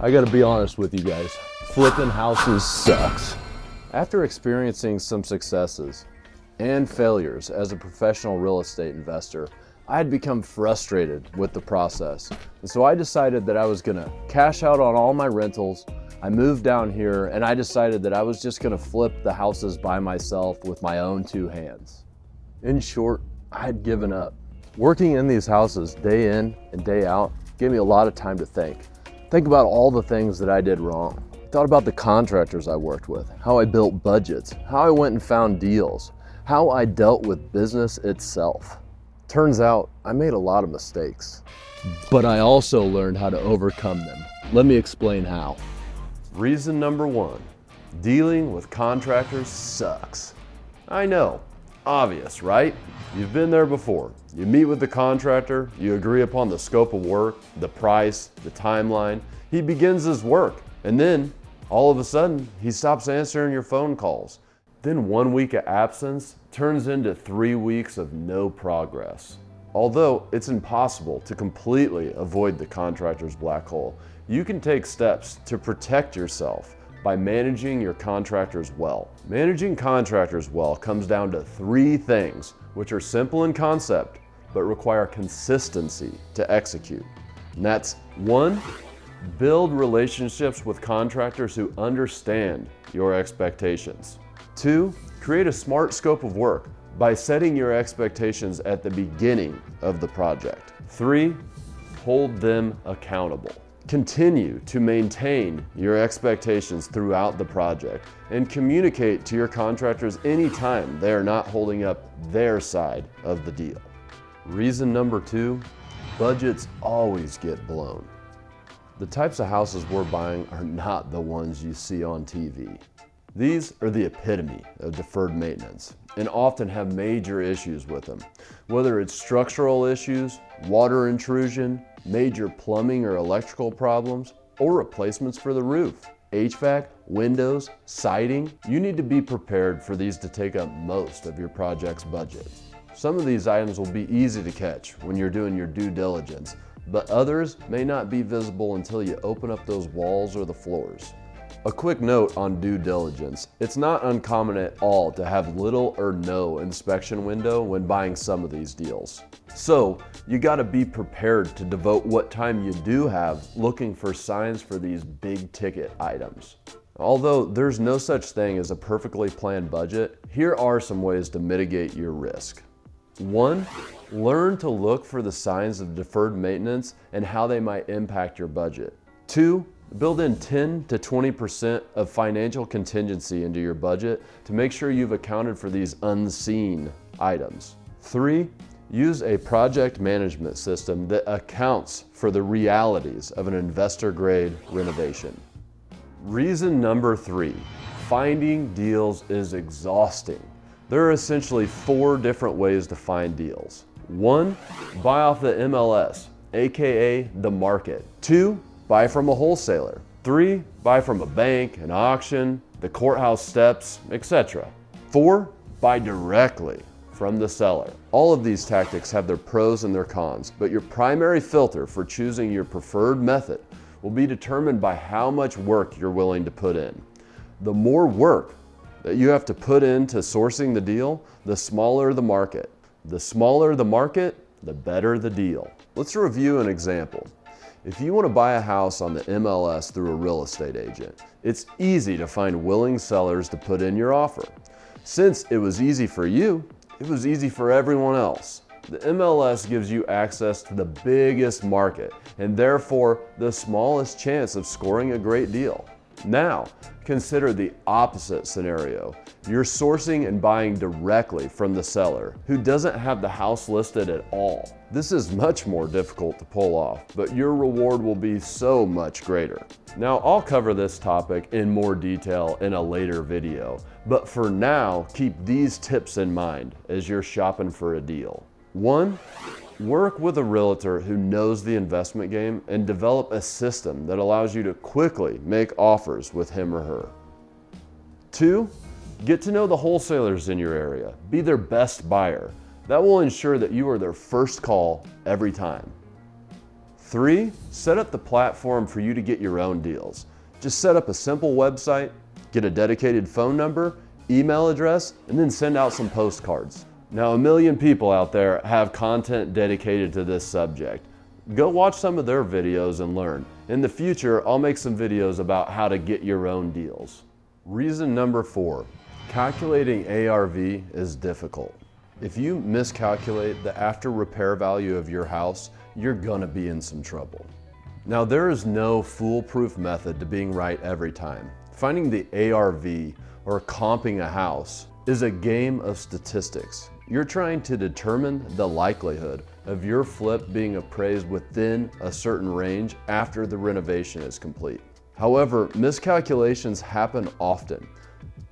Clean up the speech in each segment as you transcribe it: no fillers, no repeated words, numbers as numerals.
I gotta be honest with you guys, flipping houses sucks. After experiencing some successes and failures as a professional real estate investor, I had become frustrated with the process. And so I decided that I was gonna cash out on all my rentals. I moved down here and I decided that I was just gonna flip the houses by myself with my own two hands. In short, I had given up. Working in these houses day in and day out gave me a lot of time to think. Think about all the things that I did wrong. Thought about the contractors I worked with, how I built budgets, how I went and found deals, how I dealt with business itself. Turns out I made a lot of mistakes, but I also learned how to overcome them. Let me explain how. Reason number one, dealing with contractors sucks. I know, obvious, right? You've been there before. You meet with the contractor, you agree upon the scope of work, the price, the timeline. He begins his work, and then all of a sudden, he stops answering your phone calls. Then 1 week of absence turns into 3 weeks of no progress. Although it's impossible to completely avoid the contractor's black hole, you can take steps to protect yourself by managing your contractors well. Managing contractors well comes down to 3 things, which are simple in concept, but require consistency to execute. And that's 1, build relationships with contractors who understand your expectations. 2, create a smart scope of work by setting your expectations at the beginning of the project. 3, hold them accountable. Continue to maintain your expectations throughout the project and communicate to your contractors anytime they are not holding up their side of the deal. Reason number 2, budgets always get blown. The types of houses we're buying are not the ones you see on TV. These are the epitome of deferred maintenance and often have major issues with them. Whether it's structural issues, water intrusion, major plumbing or electrical problems, or replacements for the roof, HVAC, windows, siding, you need to be prepared for these to take up most of your project's budget. Some of these items will be easy to catch when you're doing your due diligence, but others may not be visible until you open up those walls or the floors. A quick note on due diligence. It's not uncommon at all to have little or no inspection window when buying some of these deals. So you gotta be prepared to devote what time you do have looking for signs for these big ticket items. Although there's no such thing as a perfectly planned budget, here are some ways to mitigate your risk. 1, learn to look for the signs of deferred maintenance and how they might impact your budget. 2, build in 10 to 20% of financial contingency into your budget to make sure you've accounted for these unseen items. 3, use a project management system that accounts for the realities of an investor-grade renovation. Reason number 3, finding deals is exhausting. There are essentially 4 different ways to find deals. 1, buy off the MLS, aka the market. 2, buy from a wholesaler. 3, buy from a bank, an auction, the courthouse steps, etc. 4, buy directly from the seller. All of these tactics have their pros and their cons, but your primary filter for choosing your preferred method will be determined by how much work you're willing to put in. The more work that you have to put into sourcing the deal, the smaller the market. The smaller the market, the better the deal. Let's review an example. If you want to buy a house on the MLS through a real estate agent, it's easy to find willing sellers to put in your offer. Since it was easy for you, it was easy for everyone else. The MLS gives you access to the biggest market and therefore the smallest chance of scoring a great deal. Now, consider the opposite scenario. You're sourcing and buying directly from the seller who doesn't have the house listed at all. This is much more difficult to pull off, but your reward will be so much greater. Now, I'll cover this topic in more detail in a later video, but for now, keep these tips in mind as you're shopping for a deal. 1, work with a realtor who knows the investment game and develop a system that allows you to quickly make offers with him or her. 2, get to know the wholesalers in your area. Be their best buyer. That will ensure that you are their first call every time. 3, set up the platform for you to get your own deals. Just set up a simple website, get a dedicated phone number, email address, and then send out some postcards. Now, a million people out there have content dedicated to this subject. Go watch some of their videos and learn. In the future, I'll make some videos about how to get your own deals. Reason number 4, calculating ARV is difficult. If you miscalculate the after repair value of your house, you're gonna be in some trouble. Now, there is no foolproof method to being right every time. Finding the ARV or comping a house is a game of statistics. You're trying to determine the likelihood of your flip being appraised within a certain range after the renovation is complete. However, miscalculations happen often.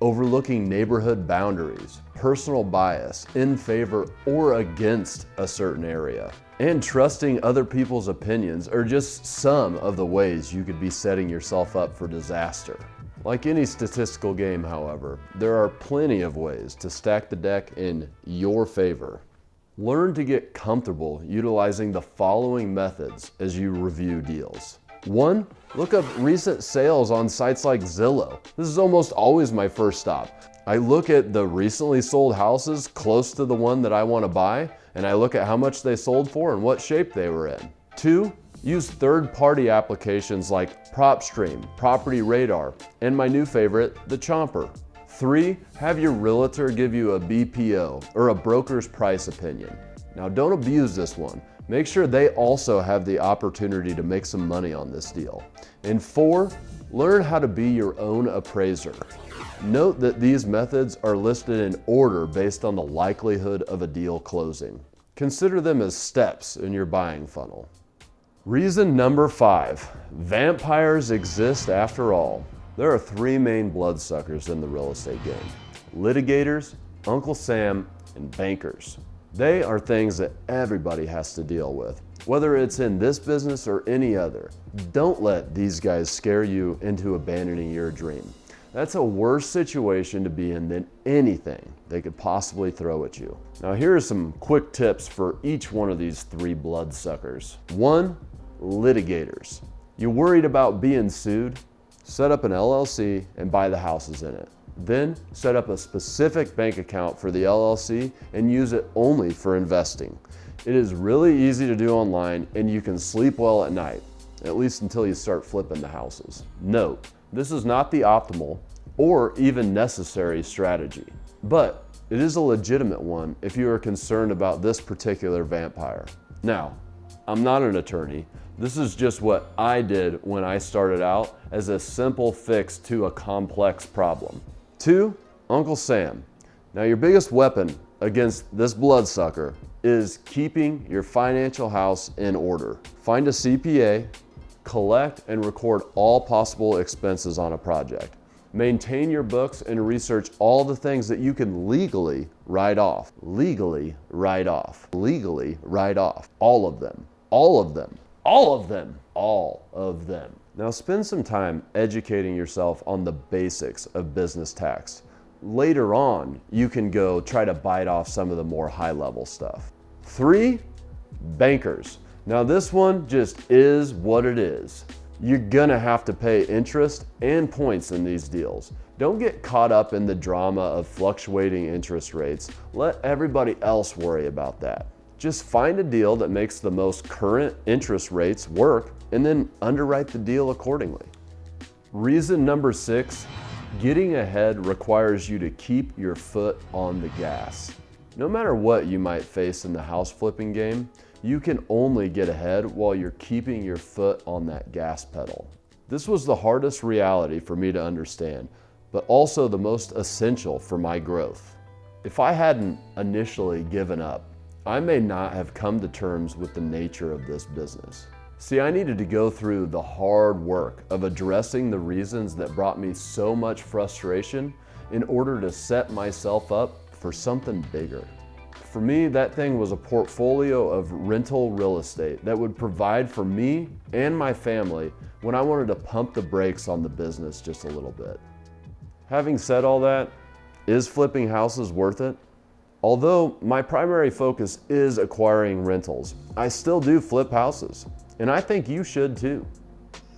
Overlooking neighborhood boundaries, personal bias in favor or against a certain area, and trusting other people's opinions are just some of the ways you could be setting yourself up for disaster. Like any statistical game, however, there are plenty of ways to stack the deck in your favor. Learn to get comfortable utilizing the following methods as you review deals. 1, look up recent sales on sites like Zillow. This is almost always my first stop. I look at the recently sold houses close to the one that I want to buy, and I look at how much they sold for and what shape they were in. 2, use third-party applications like PropStream, Property Radar, and my new favorite, the Chomper. 3, have your realtor give you a BPO, or a broker's price opinion. Now, don't abuse this one. Make sure they also have the opportunity to make some money on this deal. And 4, learn how to be your own appraiser. Note that these methods are listed in order based on the likelihood of a deal closing. Consider them as steps in your buying funnel. Reason number 5, vampires exist after all. There are 3 main bloodsuckers in the real estate game: litigators, Uncle Sam, and bankers. They are things that everybody has to deal with, whether it's in this business or any other. Don't let these guys scare you into abandoning your dream. That's a worse situation to be in than anything they could possibly throw at you. Now, here are some quick tips for each one of these 3 bloodsuckers. 1, litigators. You worried about being sued? Set up an LLC and buy the houses in it. Then set up a specific bank account for the LLC and use it only for investing. It is really easy to do online and you can sleep well at night, at least until you start flipping the houses. Note, this is not the optimal or even necessary strategy, but it is a legitimate one if you are concerned about this particular vampire. Now, I'm not an attorney. This is just what I did when I started out as a simple fix to a complex problem. 2, Uncle Sam. Now, your biggest weapon against this bloodsucker is keeping your financial house in order. Find a CPA, collect and record all possible expenses on a project. Maintain your books and research all the things that you can legally write off. Legally write off. Legally write off. All of them. All of them. All of them. All of them. Now, spend some time educating yourself on the basics of business tax. Later on, you can go try to bite off some of the more high-level stuff. 3, bankers. Now, this one just is what it is. You're gonna have to pay interest and points in these deals. Don't get caught up in the drama of fluctuating interest rates. Let everybody else worry about that. Just find a deal that makes the most current interest rates work and then underwrite the deal accordingly. Reason number 6, getting ahead requires you to keep your foot on the gas. No matter what you might face in the house flipping game, you can only get ahead while you're keeping your foot on that gas pedal. This was the hardest reality for me to understand, but also the most essential for my growth. If I hadn't initially given up, I may not have come to terms with the nature of this business. See, I needed to go through the hard work of addressing the reasons that brought me so much frustration in order to set myself up for something bigger. For me, that thing was a portfolio of rental real estate that would provide for me and my family when I wanted to pump the brakes on the business just a little bit. Having said all that, is flipping houses worth it? Although my primary focus is acquiring rentals, I still do flip houses. And I think you should too.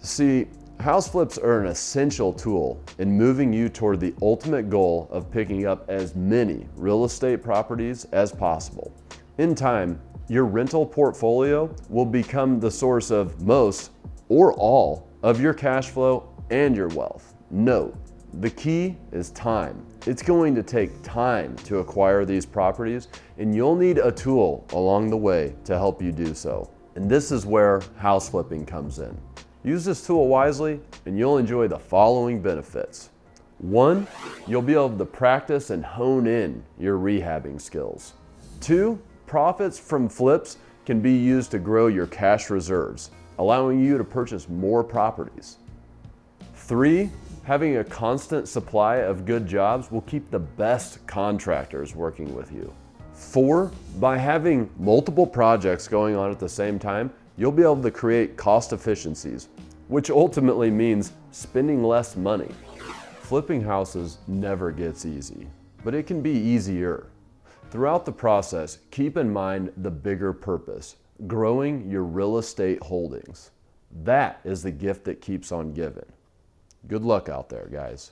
See, house flips are an essential tool in moving you toward the ultimate goal of picking up as many real estate properties as possible. In time, your rental portfolio will become the source of most or all of your cash flow and your wealth. Note, the key is time. It's going to take time to acquire these properties, and you'll need a tool along the way to help you do so. And this is where house flipping comes in. Use this tool wisely, and you'll enjoy the following benefits. 1, you'll be able to practice and hone in your rehabbing skills. 2, profits from flips can be used to grow your cash reserves, allowing you to purchase more properties. 3, having a constant supply of good jobs will keep the best contractors working with you. 4, by having multiple projects going on at the same time, you'll be able to create cost efficiencies, which ultimately means spending less money. Flipping houses never gets easy, but it can be easier. Throughout the process, keep in mind the bigger purpose, growing your real estate holdings. That is the gift that keeps on giving. Good luck out there, guys.